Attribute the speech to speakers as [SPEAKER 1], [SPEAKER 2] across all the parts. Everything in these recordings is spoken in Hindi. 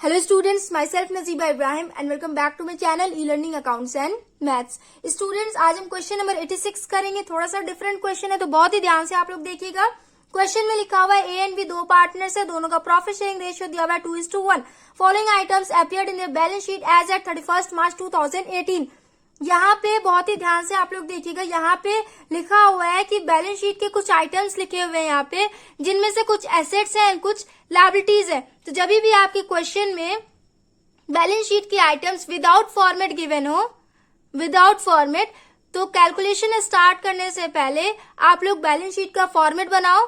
[SPEAKER 1] Hello students, myself Naziba Ibrahim and welcome back to my channel e-learning accounts and maths. Students, आज हम क्वेश्चन नंबर 86 करेंगे. थोड़ा सा डिफरेंट क्वेश्चन है तो बहुत ही ध्यान से आप लोग देखिएगा. क्वेश्चन में लिखा हुआ है ए एंड बी दो पार्टनर्स है, दोनों का प्रॉफिट शेयरिंग रेशियो दिया हुआ है 2:1. Following items appeared in the balance sheet as at 31 March 2018. यहाँ पे बहुत ही ध्यान से आप लोग देखिएगा. यहाँ पे लिखा हुआ है कि बैलेंस शीट के कुछ आइटम्स लिखे हुए हैं यहाँ पे, जिनमें से कुछ एसेट्स हैं और कुछ लायबिलिटीज है. तो जब भी आपके क्वेश्चन में बैलेंस शीट के आइटम्स विदाउट फॉर्मेट गिवन हो, विदाउट फॉर्मेट, तो कैलकुलेशन स्टार्ट करने से पहले आप लोग बैलेंस शीट का फॉर्मेट बनाओ.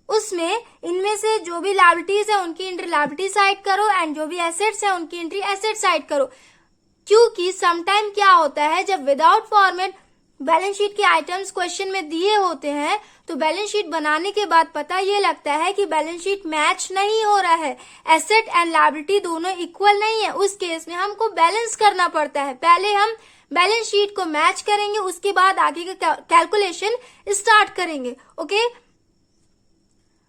[SPEAKER 1] उसमें इनमें से जो भी लायबिलिटीज है उनकी एंट्री लायबिलिटी साइड करो एंड जो भी एसेट्स है उनकी एंट्री एसेट साइड करो. क्योंकि समटाइम क्या होता है, जब विदाउट फॉर्मेट बैलेंस शीट के आइटम्स क्वेश्चन में दिए होते हैं तो बैलेंस शीट बनाने के बाद पता ये लगता है कि बैलेंस शीट मैच नहीं हो रहा है, एसेट एंड लायबिलिटी दोनों इक्वल नहीं है. उस केस में हमको बैलेंस करना पड़ता है. पहले हम बैलेंस शीट को मैच करेंगे, उसके बाद आगे का कैलकुलेशन स्टार्ट करेंगे. ओके,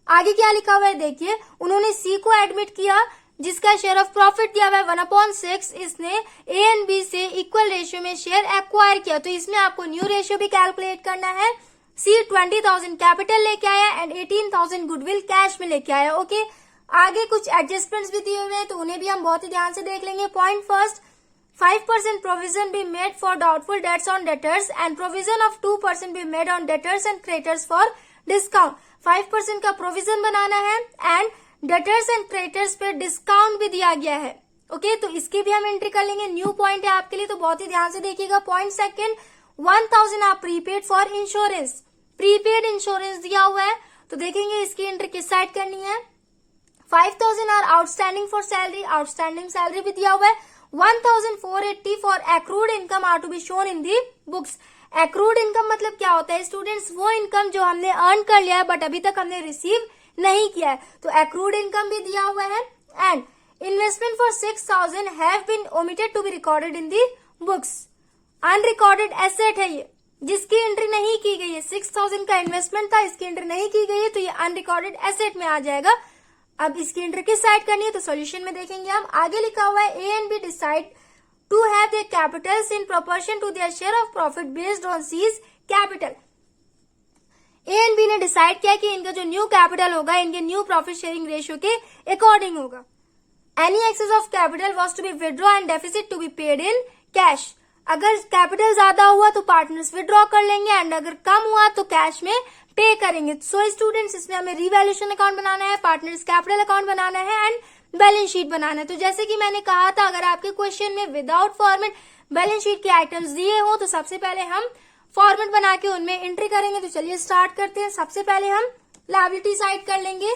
[SPEAKER 1] आगे क्या लिखा हुआ है देखिए. उन्होंने सी को एडमिट किया जिसका शेयर ऑफ प्रॉफिट दिया हुआ है 1/6. इसने ए एंड बी से इक्वल रेशियो में शेयर एक्वायर किया. तो इसमें आपको न्यू रेशियो भी कैलकुलेट करना है. सी 20,000 कैपिटल लेके आया एंड 18,000 गुडविल कैश में लेके आया. ओके, आगे कुछ एडजस्टमेंट्स भी दिए हुए हैं तो उन्हें भी हम बहुत ही ध्यान से देख लेंगे. Point first, 5% provision be made for doubtful debts on debtors and provision of 2% be made on debtors and creditors for discount. 5% का प्रोविजन बनाना है एंड डेटर्स एंड क्रेडिटर्स पे डिस्काउंट भी दिया गया है. ओके, तो इसकी भी हम एंट्री कर लेंगे. न्यू पॉइंट है आपके लिए तो बहुत ही ध्यान से देखिएगा. पॉइंट सेकंड, 1,000 आप prepaid for insurance. Prepaid insurance दिया हुआ है तो देखेंगे इसकी एंट्री किस साइड करनी है. 5,000 are outstanding for salary, outstanding salary भी दिया हुआ है. 1,480 for accrued income are to be shown in the books. Accrued income मतलब क्या होता है स्टूडेंट्स, वो इनकम जो हमने अर्न कर लिया है बट अभी तक हमने रिसीव नहीं किया है, तो एक्रूड इनकम भी दिया हुआ है. And investment for 6,000 have been omitted to be recorded in the books. Unrecorded asset है ये, जिसकी एंट्री नहीं की गई है. 6,000 का इन्वेस्टमेंट था, इसकी एंट्री नहीं की गई है तो ये अनरिकॉर्डेड एसेट में आ जाएगा. अब इसकी एंट्री किस साइड करनी है तो सॉल्यूशन में देखेंगे हम. आगे लिखा हुआ है A and B decide to have their capitals in proportion to their share of profit based on C's capital. A and B ने डिसाइड किया कि इनका जो न्यू कैपिटल होगा इनके न्यू प्रॉफिट शेयरिंग रेशियो के अकॉर्डिंग होगा. Any excess of capital was to be withdraw and deficit to be paid in cash. अगर कैपिटल ज्यादा हुआ तो पार्टनर्स विड्रॉ कर लेंगे एंड अगर कम हुआ तो कैश में पे करेंगे. सो स्टूडेंट्स, इसमें हमें रिवैल्यूएशन अकाउंट बनाना है, पार्टनर्स कैपिटल अकाउंट बनाना है एंड बैलेंस शीट बनाना है. तो जैसे कि मैंने कहा था, अगर आपके क्वेश्चन में विदाउट फॉर्मेट बैलेंस शीट के आइटम्स दिए हो तो सबसे पहले हम फॉर्मेट बना के उनमें एंट्री करेंगे. तो चलिए स्टार्ट करते हैं. सबसे पहले हम लायबिलिटी साइड कर लेंगे.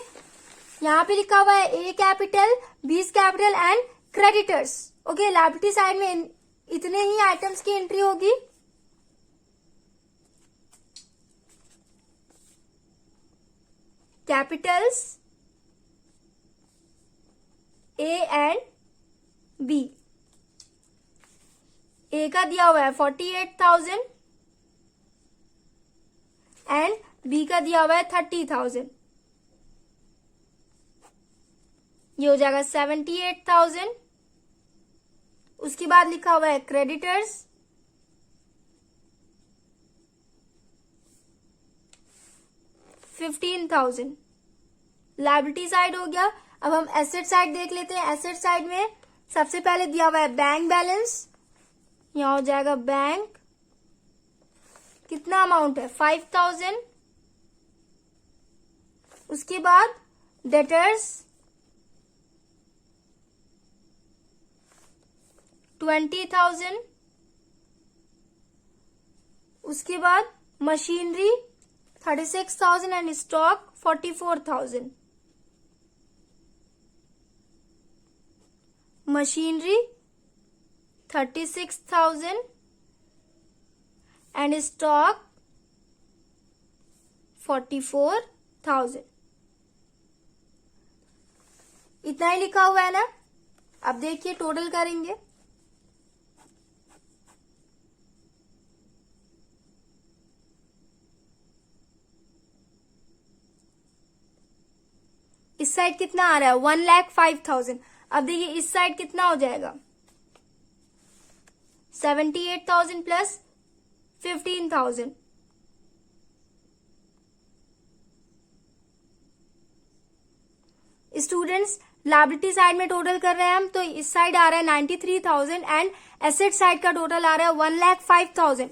[SPEAKER 1] यहाँ पे लिखा हुआ है A capital, B capital and creditors. Okay, liability side में इतने ही आइटम्स की एंट्री होगी. Capitals A and B. A का दिया हुआ है 48,000 एंड बी का दिया हुआ है 30,000. ये हो जाएगा 78,000. उसके बाद लिखा हुआ है क्रेडिटर्स 15,000. लायबिलिटी साइड हो गया. अब हम एसेट साइड देख लेते हैं. एसेट साइड में सबसे पहले दिया हुआ है बैंक बैलेंस. यहां हो जाएगा बैंक, कितना अमाउंट है 5,000. उसके बाद डेटर्स 20,000. उसके बाद machinery 36,000 and stock 44,000. Machinery 36,000 and stock 44,000. इतना ही लिखा हुआ है ना. अब देखिए टोटल करेंगे. इस साइड कितना आ रहा है 1,05,000. अब देखिए इस साइड कितना हो जाएगा, 78,000 प्लस 15,000। स्टूडेंट्स लायबिलिटी साइड में टोटल कर रहे हैं हम, तो इस साइड आ रहा है 93,000 एंड एसेट साइड का टोटल आ रहा है 1,05,000।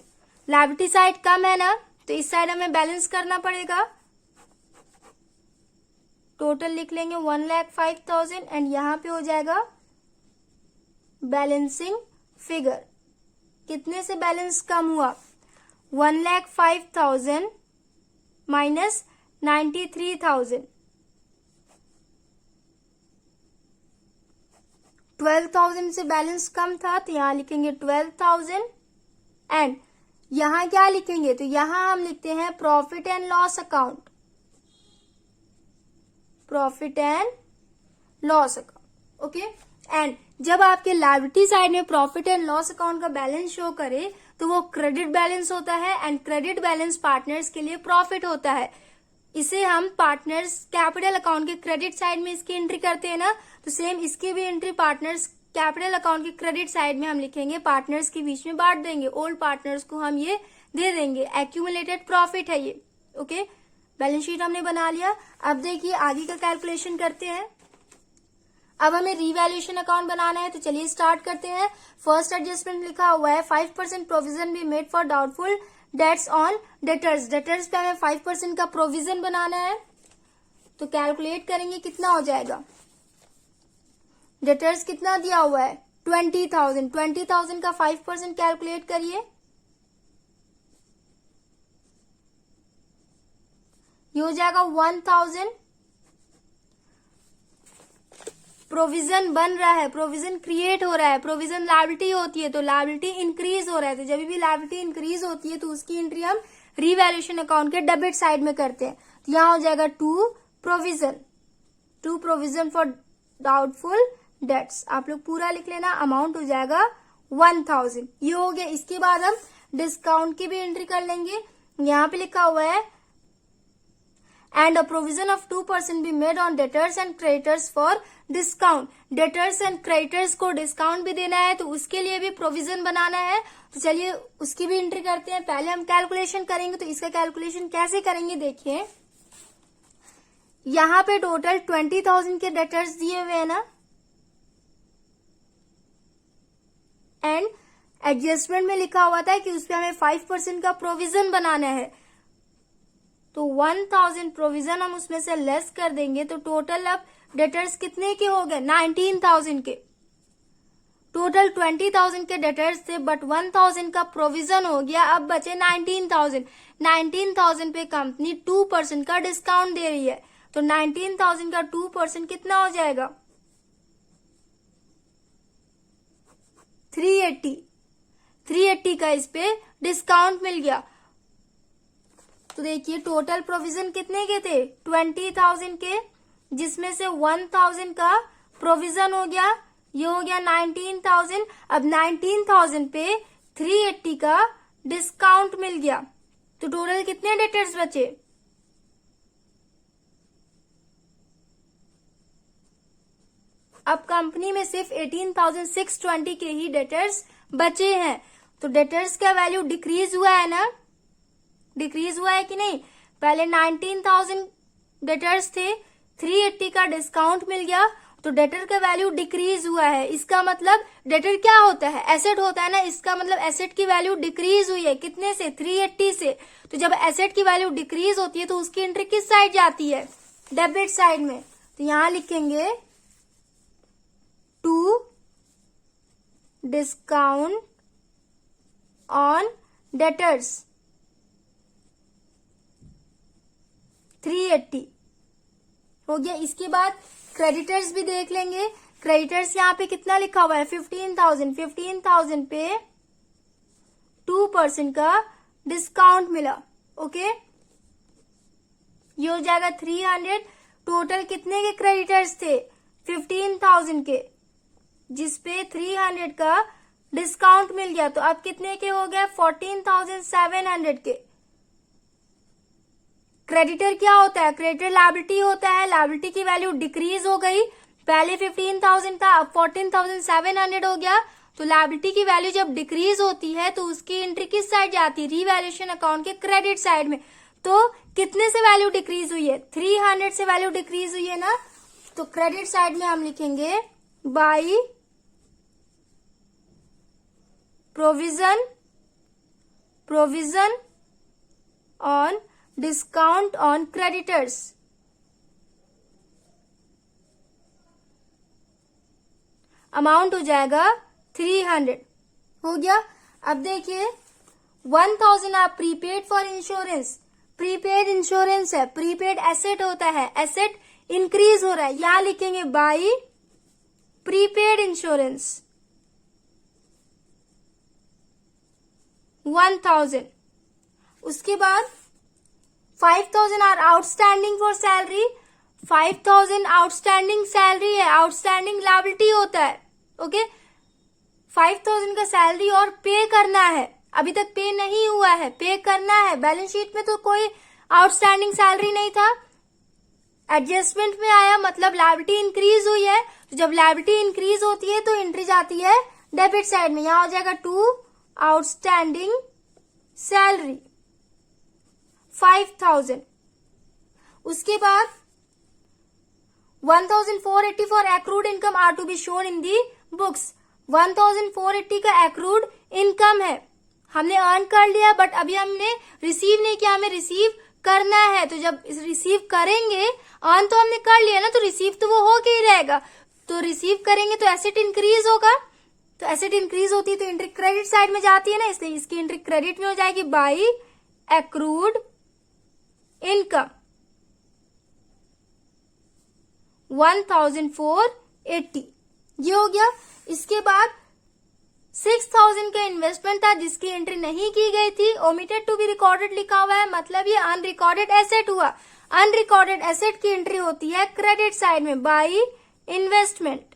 [SPEAKER 1] लायबिलिटी साइड कम है ना, तो इस साइड हमें बैलेंस करना पड़ेगा। टोटल लिख लेंगे 1,05,000 एंड यहां पे हो जाएगा बैलेंसिंग फिगर। कितने से बैलेंस कम हुआ, 1,05,000 माइनस 93,000, 12,000 से बैलेंस कम था, तो यहां लिखेंगे 12,000 एंड यहां क्या लिखेंगे, तो यहां हम लिखते हैं profit and loss account, profit and loss account. Okay, and जब आपके लायबिलिटी साइड में प्रॉफिट एंड लॉस अकाउंट का बैलेंस शो करे तो वो क्रेडिट बैलेंस होता है एंड क्रेडिट बैलेंस पार्टनर्स के लिए प्रॉफिट होता है। इसे हम पार्टनर्स कैपिटल अकाउंट के क्रेडिट साइड में इसकी एंट्री करते हैं ना, तो सेम इसकी भी एंट्री पार्टनर्स कैपिटल अकाउंट के क्रेडिट साइड में हम लिखेंगे, पार्टनर्स के बीच में बांट देंगे, ओल्ड पार्टनर्स को हम ये दे देंगे। एक्यूमुलेटेड प्रॉफिट है ये। ओके, बैलेंस शीट हमने बना लिया। अब देखिए आगे का कैलकुलेशन करते हैं। अब हमें रीवैल्यूएशन अकाउंट बनाना है, तो चलिए स्टार्ट करते हैं। फर्स्ट एडजस्टमेंट लिखा हुआ है 5% provision be made for doubtful dates on debtors. Debtors पे हमें 5% का प्रोविजन बनाना है, तो कैलकुलेट करेंगे कितना हो जाएगा। डेटर्स कितना दिया हुआ है, 20,000। 20,000 का 5% कैलकुलेट करिए, ये हो जाएगा 1,000। प्रोविजन बन रहा है, प्रोविजन क्रिएट हो रहा है, प्रोविजन लायबिलिटी होती है तो लायबिलिटी इंक्रीज हो रहा है, तो जब भी लायबिलिटी इंक्रीज होती है तो उसकी एंट्री हम रीवैल्यूएशन अकाउंट के डेबिट साइड में करते हैं। तो यहां हो जाएगा to provision for doubtful debts. आप लोग पूरा लिख लेना, अमाउंट हो जाएगा 1,000। ये हो गया। इसके बाद हम डिस्काउंट की भी एंट्री कर लेंगे। यहाँ पे लिखा हुआ है and a provision of 2% be made on debtors and creditors for discount। debtors and creditors को डिस्काउंट भी देना है, तो उसके लिए भी प्रोविजन बनाना है। तो चलिए उसकी भी एंट्री करते हैं। पहले हम कैलकुलेशन करेंगे, तो इसका कैलकुलेशन कैसे करेंगे देखिए। यहाँ पे टोटल 20,000 के डेटर्स दिए हुए हैं ना, एंड एडजस्टमेंट में लिखा हुआ था कि उस पर हमें 5% का प्रोविजन बनाना है, तो 1,000 प्रोविजन हम उसमें से लेस कर देंगे, तो टोटल अब डेटर्स कितने के हो गए, 19,000 के। टोटल 20,000 के डेटर्स थे, बट 1,000 का प्रोविजन हो गया, अब बचे 19,000। 19,000 पे कंपनी 2% का डिस्काउंट दे रही है, तो 19,000 का 2% कितना हो जाएगा, 380। 380 का इस पे डिस्काउंट मिल गया। तो देखिए टोटल प्रोविजन कितने के थे, 20,000 के, जिसमें से 1,000 का प्रोविजन हो गया, ये हो गया 19,000। अब 19,000 पे 380 का डिस्काउंट मिल गया, तो टोटल कितने डेटर्स बचे, अब कंपनी में सिर्फ 18,620 के ही डेटर्स बचे हैं। तो डेटर्स का वैल्यू डिक्रीज हुआ है ना, डिक्रीज हुआ है कि नहीं। पहले 19,000 डेटर्स थे, 380 का डिस्काउंट मिल गया, तो डेटर का वैल्यू डिक्रीज हुआ है। इसका मतलब डेटर क्या होता है, एसेट होता है ना, इसका मतलब एसेट की वैल्यू डिक्रीज हुई है, कितने से, 380 से। तो जब एसेट की वैल्यू डिक्रीज होती है तो उसकी एंट्री किस साइड जाती है, डेबिट साइड में। तो यहां लिखेंगे टू डिस्काउंट ऑन डेटर्स 380 हो गया। इसके बाद क्रेडिटर्स भी देख लेंगे। क्रेडिटर्स यहाँ पे कितना लिखा हुआ है, 15,000। 15,000 पे 2% का डिस्काउंट मिला। ओके, ये हो जाएगा 300। टोटल कितने के क्रेडिटर्स थे, 15,000 के, जिसपे 300 का डिस्काउंट मिल गया, तो अब कितने के हो गए, 14,700 के। क्रेडिटर क्या होता है, क्रेडिटर लायबिलिटी होता है, लायबिलिटी की वैल्यू डिक्रीज हो गई पहले 15,000 था, अब 14,700 हो गया। तो लायबिलिटी की वैल्यू जब डिक्रीज होती है तो उसकी एंट्री किस साइड जाती है, रीवैल्यूएशन अकाउंट के क्रेडिट साइड में। तो कितने से वैल्यू डिक्रीज हुई है, 300 से वैल्यू डिक्रीज हुई है ना, तो क्रेडिट साइड में हम लिखेंगे by provision on discount on creditors. Amount हो जाएगा 300। हो गया। अब देखिए 1000 आप prepaid for insurance, prepaid insurance है, प्रीपेड एसेट होता है, एसेट इंक्रीज हो रहा है, यहां लिखेंगे बाई प्रीपेड इंश्योरेंस 1000। उसके बाद 5000 are outstanding for salary, 5000 outstanding salary है, आउटस्टैंडिंग लायबिलिटी होता है। ओके 5000 का सैलरी और पे करना है, अभी तक पे नहीं हुआ है, पे करना है। बैलेंस शीट में तो कोई आउटस्टैंडिंग सैलरी नहीं था, एडजस्टमेंट में आया, मतलब लायबिलिटी इंक्रीज हुई है। तो जब लायबिलिटी इंक्रीज होती है तो एंट्री जाती है डेबिट साइड में, यहां हो जाएगा टू आउटस्टैंडिंग सैलरी 5000। उसके बाद 1480 for accrued income are to be shown in the books. 1480 का एक्रूड इनकम है, हमने अर्न कर लिया बट अभी हमने रिसीव नहीं किया, हमें रिसीव करना है। तो जब रिसीव करेंगे, अर्न तो हमने कर लिया ना, तो रिसीव तो वो हो के ही रहेगा। तो रिसीव करेंगे तो एसेट इंक्रीज होगा, तो एसेट इंक्रीज होती है तो एंट्री क्रेडिट साइड में जाती है ना, इसलिए इसकी एंट्री क्रेडिट में हो जाएगी बाई एक्रूड इनकम 1480। ये हो गया। इसके बाद 6000 का इन्वेस्टमेंट था जिसकी एंट्री नहीं की गई थी, ओमिटेड टू बी रिकॉर्डेड लिखा हुआ है, मतलब ये अनरिकॉर्डेड एसेट हुआ। अनरिकॉर्डेड एसेट की एंट्री होती है क्रेडिट साइड में बाई इन्वेस्टमेंट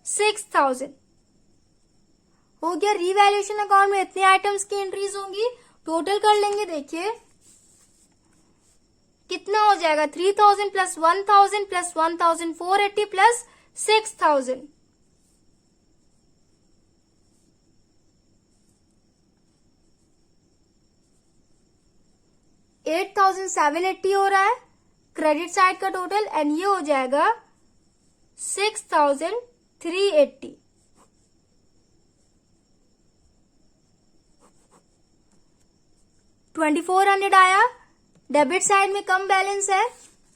[SPEAKER 1] 6000। हो गया। रीवैल्यूएशन अकाउंट में इतने आइटम्स की एंट्रीज होंगी, टोटल कर लेंगे। देखिए कितना हो जाएगा, 3000 प्लस 1000 प्लस 1480 प्लस 6000, 8780 हो रहा है क्रेडिट साइड का टोटल, एंड ये हो जाएगा 6380। $2400 आया। डेबिट साइड में कम बैलेंस है,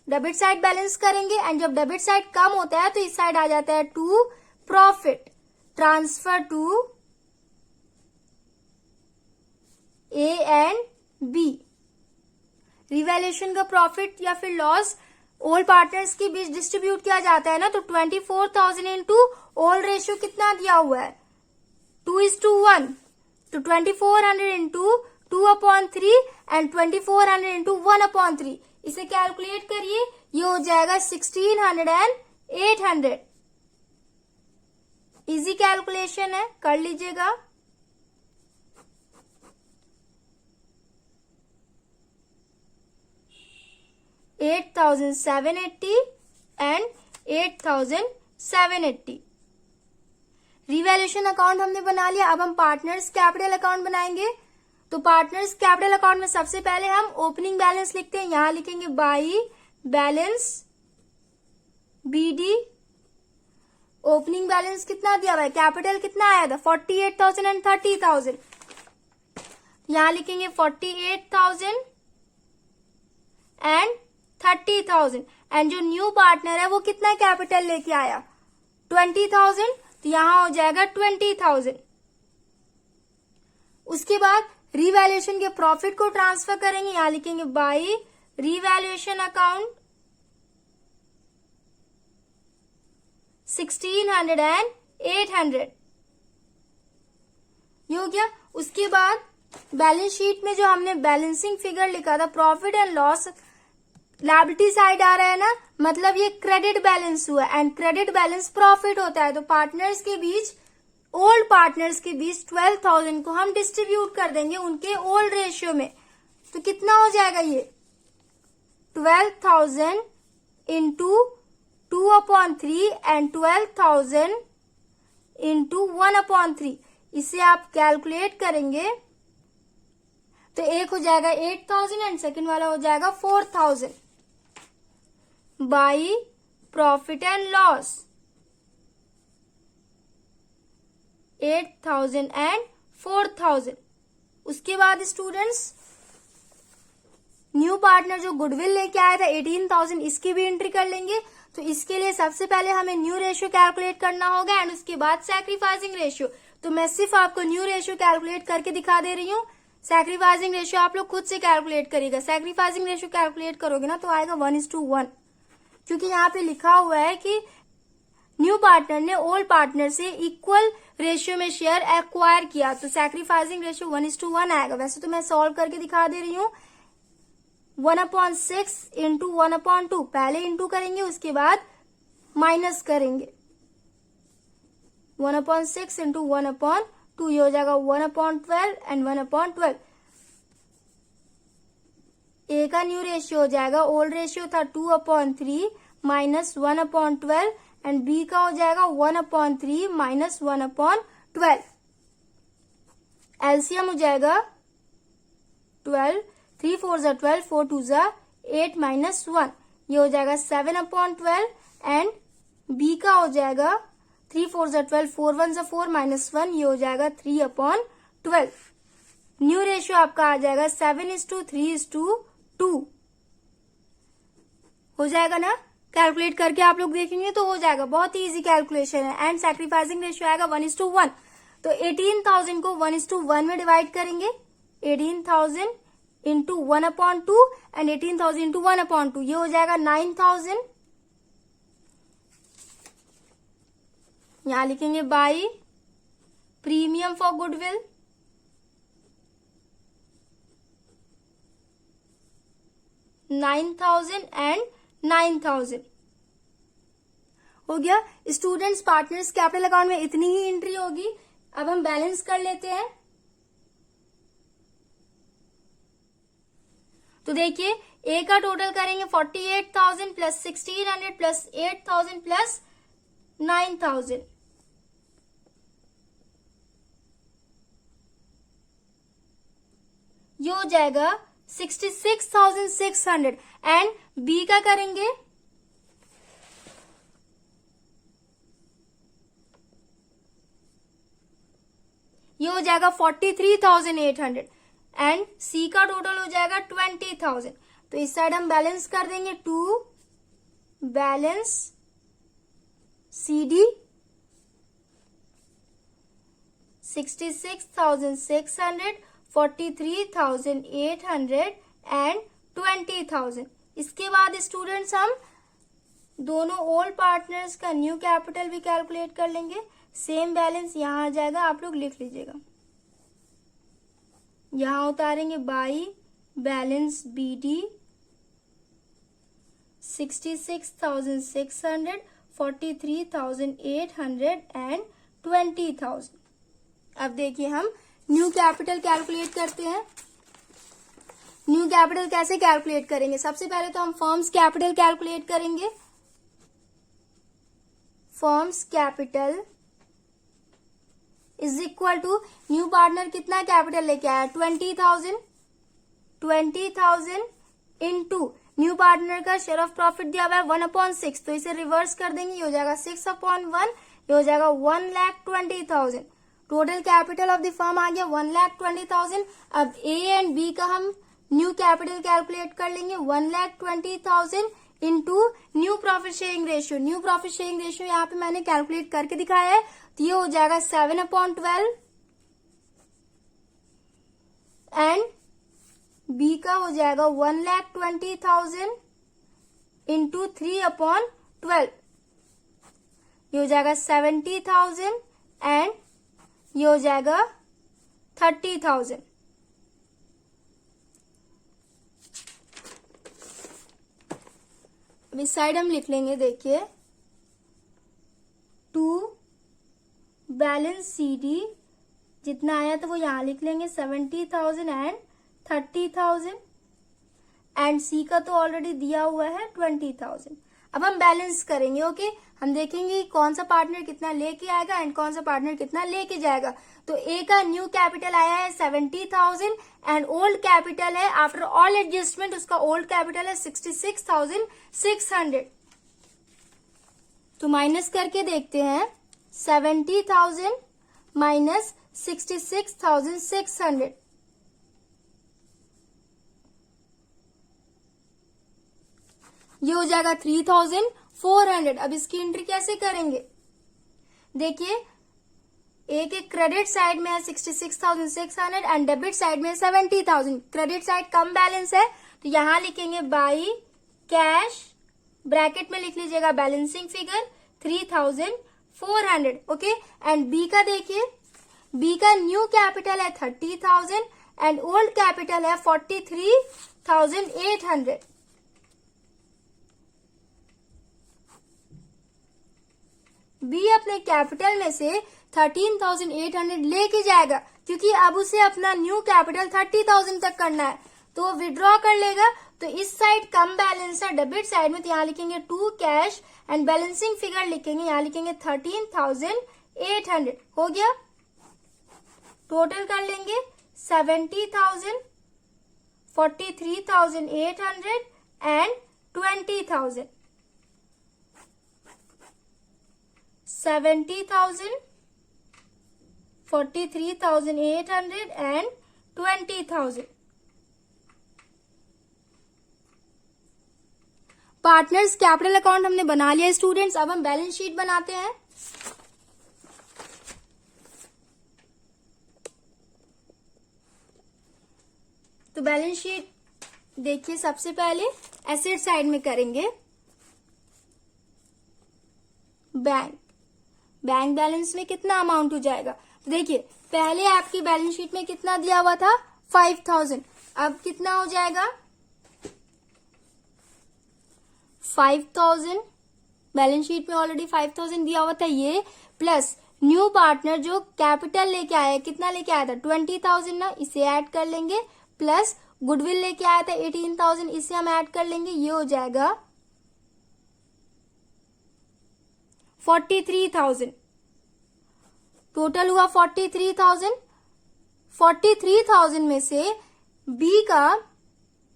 [SPEAKER 1] डेबिट साइड बैलेंस करेंगे, एंड जब डेबिट साइड कम होता है तो इस साइड आ जाता है to profit, transfer to A and B. Revaluation का प्रॉफिट या फिर लॉस ऑल पार्टनर्स के बीच डिस्ट्रीब्यूट किया जाता है ना, तो 24,000 इंटू ऑल रेशियो कितना दिया हुआ है 2:1, तो 2400 इंटू 2/3 एंड 2400 इंटू 1/3, इसे कैलकुलेट करिए, ये हो जाएगा 1600 एंड 800। इजी कैलकुलेशन है, कर लीजिएगा। $8,780 एंड 8,780। रिवैल्यूएशन अकाउंट हमने बना लिया। अब हम पार्टनर्स कैपिटल अकाउंट बनाएंगे। तो पार्टनर्स कैपिटल अकाउंट में सबसे पहले हम ओपनिंग बैलेंस लिखते हैं, यहां लिखेंगे by balance BD. Opening balance कितना दिया हुआ है, कैपिटल कितना आया था 48,000 एंड 30,000, यहां लिखेंगे 48,000 एंड 30,000, एंड जो न्यू पार्टनर है वो कितना कैपिटल लेके आया 20,000, तो यहां हो जाएगा 20,000। उसके बाद रिवैल्यूएशन के प्रॉफिट को ट्रांसफर करेंगे, यहां लिखेंगे बाई रिवैल्यूएशन अकाउंट 1600 एंड 800। ये हो गया। उसके बाद बैलेंस शीट में जो हमने बैलेंसिंग फिगर लिखा था, profit and loss liability side आ रहा है ना, मतलब ये क्रेडिट बैलेंस हुआ, एंड क्रेडिट बैलेंस प्रॉफिट होता है। तो पार्टनर्स के बीच, ओल्ड पार्टनर्स के बीच 12,000 को हम डिस्ट्रीब्यूट कर देंगे उनके ओल्ड रेशियो में। तो कितना हो जाएगा ये 12,000 इंटू 2/3 एंड 12,000 इंटू 1/3। इसे आप कैलकुलेट करेंगे तो एक हो जाएगा 8,000 एंड सेकेंड वाला हो जाएगा 4,000 by profit and loss 8,000 and 4,000। उसके बाद स्टूडेंट्स न्यू पार्टनर जो गुडविल लेके आया था 18,000, इसकी भी एंट्री कर लेंगे। तो इसके लिए सबसे पहले हमें न्यू रेशियो कैलकुलेट करना होगा एंड उसके बाद सैक्रिफाइसिंग रेशियो। तो मैं सिर्फ आपको न्यू रेशियो कैलकुलेट करके दिखा दे रही हूँ। सैक्रिफाइसिंग रेशियो आप लोग खुद से कैलकुलेट करिएगा। सैक्रिफाइसिंग रेशियो कैलकुलेट करोगे ना तो आएगा 1:1, क्योंकि यहाँ पे लिखा हुआ है कि न्यू पार्टनर ने ओल्ड पार्टनर से इक्वल रेशियो में शेयर एक्वायर किया, तो सैक्रिफाइसिंग रेशियो 1:1 आएगा। वैसे तो मैं सॉल्व करके दिखा दे रही हूँ। 1/6 इंटू 1/2, पहले इंटू करेंगे उसके बाद माइनस करेंगे। 1/6 इंटू 1/2 ये हो जाएगा 1/12 एंड 1/12। ए का न्यू रेशियो हो जाएगा, ओल्ड रेशियो था 2/3 माइनस 1/12 एंड बी का हो जाएगा 1/3 माइनस 1/12। एलसीएम हो जाएगा 12, 3 4 जा 12, 4 2 जा 8 माइनस 1, ये हो जाएगा 7/12 एंड बी का हो जाएगा 3 4 जा 12, 4 1 जा 4 माइनस 1, ये हो जाएगा 3/12। न्यू रेशियो आपका आ जाएगा 7:3:2 हो जाएगा ना। कैलकुलेट करके आप लोग देखेंगे तो हो जाएगा, बहुत ही इजी कैलकुलेशन है। एंड सैक्रिफाइसिंग रेशियो आएगा 1:1। तो 18,000 को 1:1 में डिवाइड करेंगे। 18,000 इंटू 1/2 एंड 18,000 इंटू 1/2, ये हो जाएगा 9,000। यहां लिखेंगे by premium for goodwill, and 9,000 हो गया। स्टूडेंट्स पार्टनर्स कैपिटल अकाउंट में इतनी ही एंट्री होगी। अब हम बैलेंस कर लेते हैं। तो देखिए ए का टोटल करेंगे 48,000 प्लस 1,600 प्लस 8,000 प्लस 9,000। ये हो जाएगा 66,600 एंड बी का करेंगे ये हो जाएगा 43,800 एंड सी का टोटल हो जाएगा 20,000। तो इस साइड हम बैलेंस कर देंगे, to balance C D 66,600, 43,800 and 20,000। इसके बाद स्टूडेंट्स हम दोनों ओल्ड पार्टनर्स का न्यू कैपिटल भी कैलकुलेट कर लेंगे। सेम बैलेंस यहां आ जाएगा, आप लोग लिख लीजिएगा। यहां उतारेंगे by balance B D 66,600, 43,800 and 20,000। अब देखिए हम न्यू कैपिटल कैलकुलेट करते हैं। न्यू कैपिटल कैसे कैलकुलेट करेंगे? सबसे पहले तो हम फर्म्स कैपिटल कैलकुलेट करेंगे। Firm's capital is equal to new partner कितना कैपिटल लेके आया 20,000 इंटू न्यू पार्टनर का शेयर ऑफ प्रॉफिट दिया हुआ है 1/6, तो इसे रिवर्स कर देंगे, ये हो जाएगा 6/1, ये हो जाएगा 1,20,000। Total capital of the firm आ गया 1,20,000। अब ए एंड बी का हम न्यू कैपिटल कैलकुलेट कर लेंगे 1,20,000 into new profit sharing ratio. New profit sharing ratio यहाँ पे मैंने कैलकुलेट करके दिखाया है, तो ये हो जाएगा 7/12 एंड बी का हो जाएगा 1,20,000 इंटू 3/12, ये हो जाएगा 70,000 एंड ये हो जाएगा 30,000। अब इस साइड हम लिख लेंगे, देखिए टू बैलेंस सी डी जितना आया था वो यहां लिख लेंगे 70,000 एंड 30,000 एंड सी का तो ऑलरेडी दिया हुआ है 20,000। अब हम बैलेंस करेंगे। ओके, हम देखेंगे कौन सा पार्टनर कितना लेके आएगा एंड कौन सा पार्टनर कितना लेके जाएगा। तो ए का न्यू कैपिटल आया है 70,000 एंड ओल्ड कैपिटल है आफ्टर ऑल एडजस्टमेंट, उसका ओल्ड कैपिटल है 66,600। तो माइनस करके देखते हैं, 70,000 माइनस 66,600, ये हो जाएगा 3,400। अब इसकी एंट्री कैसे करेंगे? देखिए, ए के क्रेडिट साइड में है 66,600 एंड डेबिट साइड में 70,000। क्रेडिट साइड कम बैलेंस है तो यहां लिखेंगे बाई कैश, ब्रैकेट में लिख लीजिएगा balancing figure 3,400। Okay, and B का देखिए, बी का न्यू कैपिटल है 30,000 एंड ओल्ड कैपिटल है 43,800। बी अपने कैपिटल में से 13,800 लेके जाएगा क्योंकि अब उसे अपना न्यू कैपिटल 30,000 तक करना है, तो वो विड्रॉ कर लेगा। तो इस साइड कम बैलेंस है डेबिट साइड में, तो यहाँ लिखेंगे to cash and balancing figure लिखेंगे, यहाँ लिखेंगे 13,800। हो गया, टोटल कर लेंगे 70,000, 43,800 and 20,000। 70,000, 43,800 and 20,000। Partners capital account हमने बना लिया स्टूडेंट्स। अब हम बैलेंस शीट बनाते हैं। तो बैलेंस शीट देखिए, सबसे पहले एसेट साइड में करेंगे बैंक बैलेंस में कितना अमाउंट हो जाएगा। तो देखिए, पहले आपकी बैलेंस शीट में कितना दिया हुआ था 5,000, अब कितना हो जाएगा 5,000। बैलेंस शीट में ऑलरेडी 5,000 दिया हुआ था, ये प्लस न्यू पार्टनर जो कैपिटल लेके आया, कितना लेके आया था 20,000 ना, इसे ऐड कर लेंगे, प्लस गुडविल लेके आया था 18,000, इसे हम ऐड कर लेंगे, ये हो जाएगा 43,000। टोटल हुआ 43,000। 43,000 में से बी का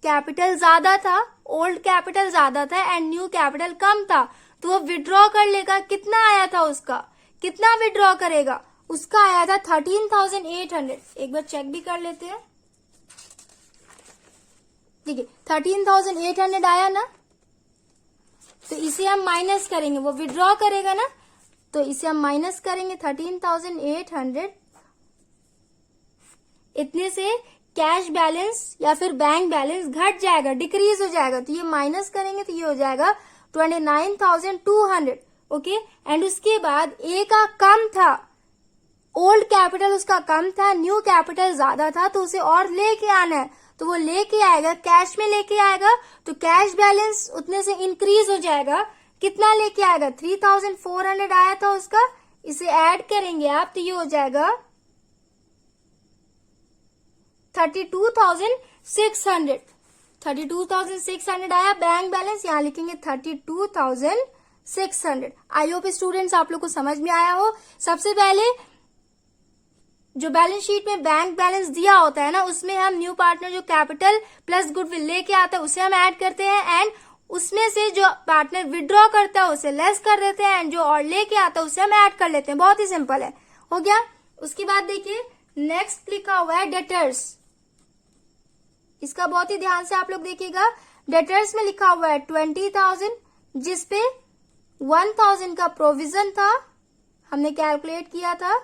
[SPEAKER 1] कैपिटल ज्यादा था, ओल्ड कैपिटल ज्यादा था एंड न्यू कैपिटल कम था, तो वो विड्रॉ कर लेगा। कितना आया था उसका, कितना विड्रॉ करेगा, उसका आया था 13,800। एक बार चेक भी कर लेते हैं। देखिए 13,800 आया ना, तो इसे हम माइनस करेंगे, वो विड्रॉ करेगा ना, तो इसे हम माइनस करेंगे 13,800। इतने से कैश बैलेंस या फिर बैंक बैलेंस घट जाएगा, डिक्रीज हो जाएगा, तो ये माइनस करेंगे तो ये हो जाएगा 29,200। ओके, एंड उसके बाद ए का कम था, ओल्ड कैपिटल उसका कम था, न्यू कैपिटल ज्यादा था, तो उसे और लेके आना है, तो वो लेके आएगा, कैश में लेके आएगा, तो कैश बैलेंस उतने से इंक्रीज हो जाएगा। कितना लेके आएगा 3,400 आया था उसका, इसे ऐड करेंगे आप, तो ये हो जाएगा 32,600। 32,600 आया बैंक बैलेंस, यहाँ लिखेंगे 32,600। आई होप स्टूडेंट्स आप लोग को समझ में आया हो। सबसे पहले जो बैलेंस शीट में बैंक बैलेंस दिया होता है ना, उसमें हम न्यू पार्टनर जो कैपिटल प्लस गुडविल लेके आता है उसे हम ऐड करते हैं, एंड उसमें से जो पार्टनर विड्रॉ करता है उसे लेस कर देते हैं, एंड जो और लेके आता है उसे हम ऐड कर लेते हैं। बहुत ही सिंपल है, हो गया। उसके बाद देखिए नेक्स्ट लिखा हुआ है डेटर्स। इसका बहुत ही ध्यान से आप लोग देखिएगा। डेटर्स में लिखा हुआ है 20,000, जिसपे 1,000 का प्रोविजन था, हमने कैलकुलेट किया था,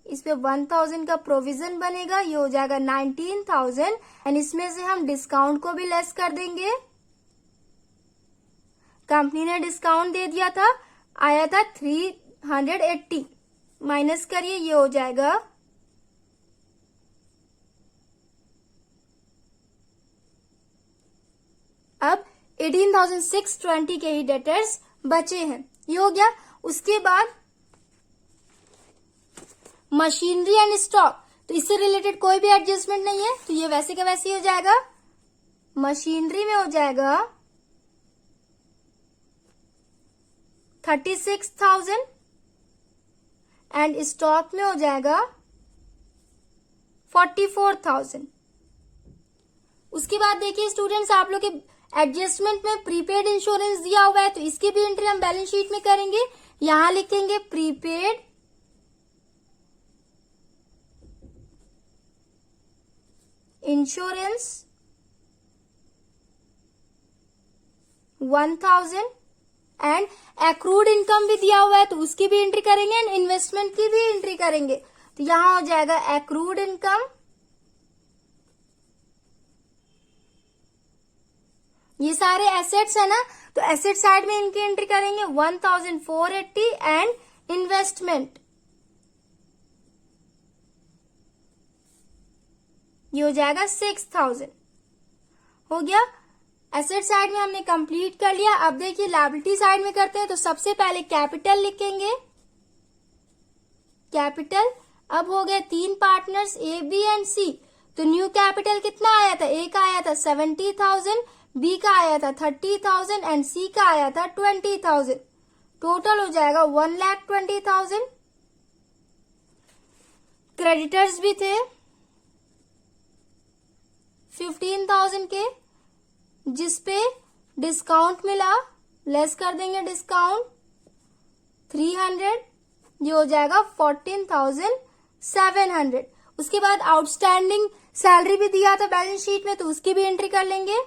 [SPEAKER 1] इस पे 1,000 का प्रोविजन बनेगा, ये हो जाएगा 19,000, एंड इसमें से हम डिस्काउंट को भी लेस कर देंगे। कंपनी ने डिस्काउंट दे दिया था, आया था 380, माइनस करिए, ये हो जाएगा अब 18,620 के ही डेटर्स बचे हैं, ये हो गया। उसके बाद मशीनरी एंड स्टॉक, तो इससे रिलेटेड कोई भी एडजस्टमेंट नहीं है, तो ये वैसे का वैसे ही हो जाएगा। मशीनरी में हो जाएगा 36,000 एंड स्टॉक में हो जाएगा 44,000। उसके बाद देखिए स्टूडेंट्स, आप लोग के एडजस्टमेंट में प्रीपेड इंश्योरेंस दिया हुआ है, तो इसकी भी एंट्री हम बैलेंस शीट में करेंगे। यहां लिखेंगे prepaid insurance 1,000 and accrued income भी दिया हुआ है, तो उसकी भी एंट्री करेंगे एंड इन्वेस्टमेंट की भी एंट्री करेंगे। तो यहां हो जाएगा एक्रूड इनकम, ये सारे एसेट्स है ना, तो एसेट साइड में इनकी एंट्री करेंगे 1,480 एंड इन्वेस्टमेंट ये हो जाएगा 6,000। हो गया, एसेट साइड में हमने कंप्लीट कर लिया। अब देखिए लायबिलिटी साइड में करते हैं, तो सबसे पहले कैपिटल लिखेंगे, कैपिटल। अब हो गए 3 पार्टनर्स ए, बी एंड सी, तो न्यू कैपिटल कितना आया था, ए का आया था 70,000, बी का आया था 30,000 एंड सी का आया था 20,000। टोटल हो जाएगा 1,20,000। क्रेडिटर्स भी थे 15,000 के, जिसपे डिस्काउंट मिला, लेस कर देंगे डिस्काउंट 300, ये हो जाएगा 14,700। उसके बाद आउटस्टैंडिंग सैलरी भी दिया था बैलेंस शीट में, तो उसकी भी एंट्री कर लेंगे।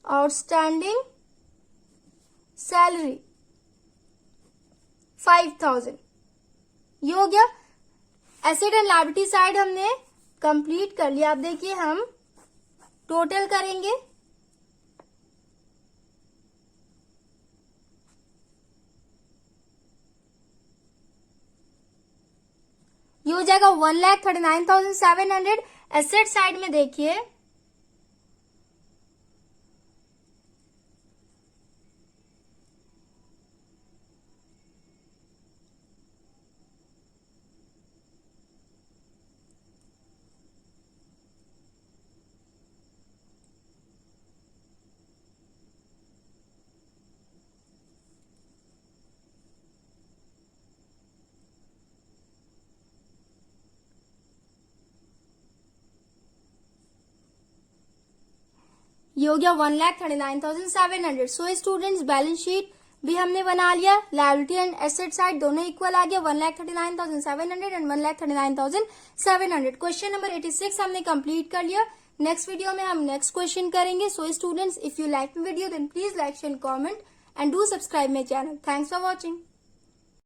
[SPEAKER 1] आउटस्टैंडिंग सैलरी 5,000, ये हो गया। एसेट एंड लायबिलिटी साइड हमने कंप्लीट कर लिया। अब देखिए हम टोटल करेंगे, ये हो जाएगा 1,39,700। एसेट साइड में देखिए ये हो गया 1,39,700। सो स्टूडेंट्स, बैलेंस शीट भी हमने बना लिया, लायबिलिटी एंड एसेट साइड दोनों इक्वल आ गया, 1,39,700 एंड 1,39,700। क्वेश्चन नंबर 86 हमने कंप्लीट कर लिया। नेक्स्ट वीडियो में हम नेक्स्ट क्वेश्चन करेंगे। So students, if you like my video then please like, share, comment and do subscribe my channel. Thanks for watching.